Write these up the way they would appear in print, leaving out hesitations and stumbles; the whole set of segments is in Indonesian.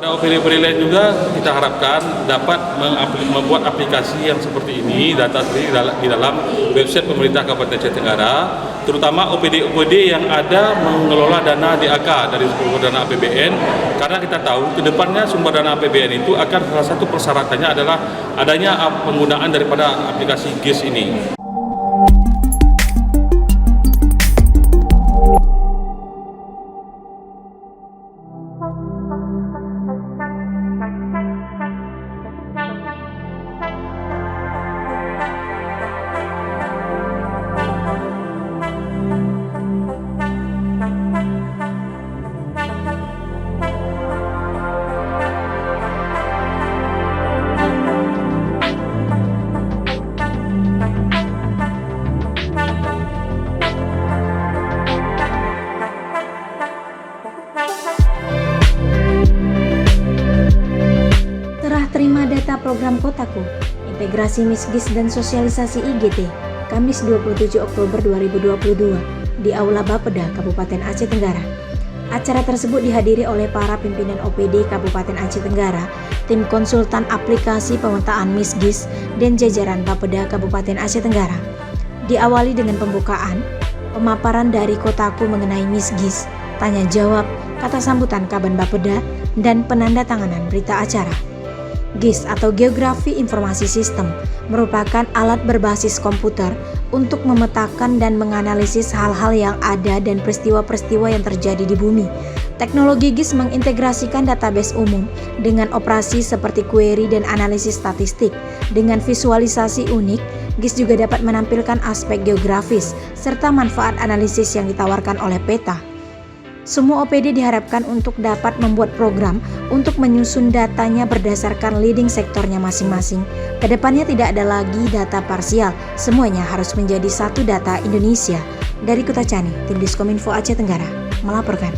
Pada OPD-OPD lain juga kita harapkan dapat membuat aplikasi yang seperti ini, data sendiri di dalam website pemerintah Kabupaten Aceh Tenggara, terutama OPD-OPD yang ada mengelola dana DAK dari sumber dana APBN, karena kita tahu ke depannya sumber dana APBN itu akan salah satu persyaratannya adalah adanya penggunaan daripada aplikasi GIS ini. Terima data program Kotaku, integrasi MISGIS dan sosialisasi IGT, Kamis 27 Oktober 2022 di Aula Bapeda, Kabupaten Aceh Tenggara. Acara tersebut dihadiri oleh para pimpinan OPD Kabupaten Aceh Tenggara, tim konsultan aplikasi pemetaan MISGIS, dan jajaran Bapeda Kabupaten Aceh Tenggara. Diawali dengan pembukaan, pemaparan dari Kotaku mengenai MISGIS, tanya jawab, kata sambutan Kaban Bapeda, dan penandatanganan berita acara. GIS atau Geografi Informasi Sistem merupakan alat berbasis komputer untuk memetakan dan menganalisis hal-hal yang ada dan peristiwa-peristiwa yang terjadi di bumi. Teknologi GIS mengintegrasikan database umum dengan operasi seperti query dan analisis statistik. Dengan visualisasi unik, GIS juga dapat menampilkan aspek geografis serta manfaat analisis yang ditawarkan oleh peta. Semua OPD diharapkan untuk dapat membuat program untuk menyusun datanya berdasarkan leading sektornya masing-masing. Kedepannya tidak ada lagi data parsial, semuanya harus menjadi satu data Indonesia. Dari Kota Cani, tim Diskominfo Aceh Tenggara melaporkan.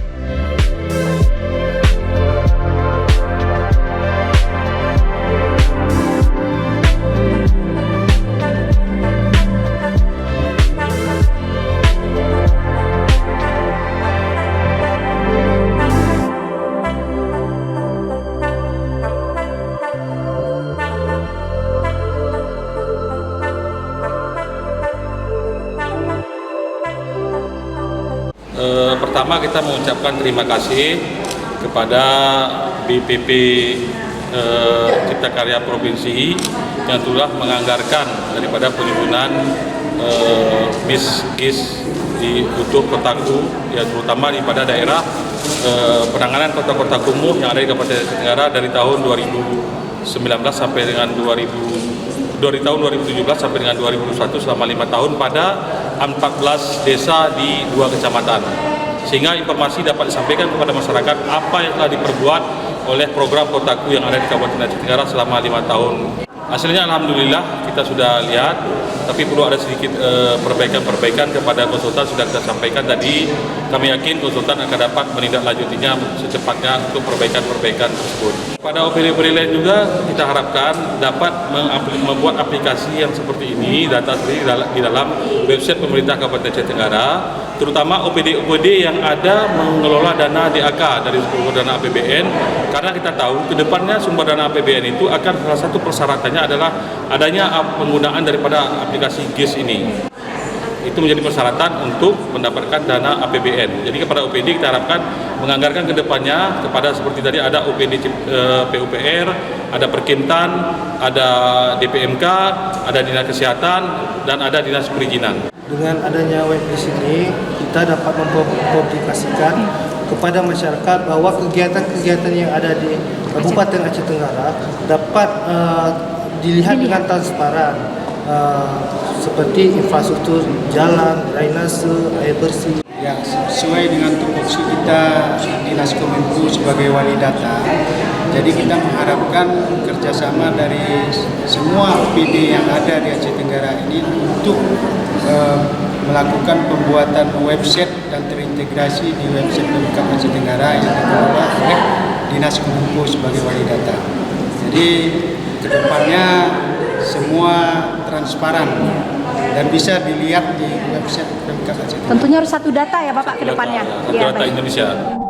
Pertama kita mengucapkan terima kasih kepada BPP Cipta Karya Provinsi yang telah menganggarkan daripada penyusunan MISGIS untuk Kotaku, ya terutama pada daerah penanganan kota-kota kumuh yang ada di Kabupaten Aceh Tenggara dari tahun 2019 sampai dengan dari tahun 2017 sampai dengan 2021 selama 5 tahun pada 14 desa di 2 kecamatan. Sehingga informasi dapat disampaikan kepada masyarakat apa yang telah diperbuat oleh program Kotaku yang ada di Kabupaten Aceh Tenggara selama 5 tahun. Hasilnya alhamdulillah kita sudah lihat, tapi perlu ada sedikit perbaikan kepada konsultan sudah kita sampaikan tadi. Kami yakin konsultan akan dapat menindaklanjutinya secepatnya untuk perbaikan tersebut. Pada OPD-OPD lain juga kita harapkan dapat membuat aplikasi yang seperti ini, data sendiri di dalam website pemerintah Kabupaten Aceh Tenggara, terutama OPD-OPD yang ada mengelola dana DAK dari sumber dana APBN, karena kita tahu ke depannya sumber dana APBN itu akan salah satu persyaratannya adalah adanya penggunaan daripada aplikasi GIS ini. Itu menjadi persyaratan untuk mendapatkan dana APBN. Jadi kepada OPD kita harapkan menganggarkan ke depannya kepada seperti tadi ada OPD PUPR, ada Perkintan, ada DPMK, ada Dinas Kesehatan, dan ada Dinas Perizinan. Dengan adanya web di sini, kita dapat mempublikasikan kepada masyarakat bahwa kegiatan-kegiatan yang ada di Kabupaten Aceh Tenggara dapat dilihat dengan transparan, seperti infrastruktur jalan, drainase, air bersih. Ya, sesuai dengan tupoksi kita Dinas Kominfo sebagai wali data. Jadi kita mengharapkan kerjasama dari semua OPD yang ada di Aceh Tenggara ini untuk melakukan pembuatan website dan terintegrasi di website Pemkab Aceh Tenggara yang dikelola oleh Dinas Kominfo sebagai wali data. Jadi kedepannya semua transparan dan bisa dilihat di website Pemkab Aceh Tenggara. Tentunya harus satu data ya Bapak ke depannya. Data Indonesia.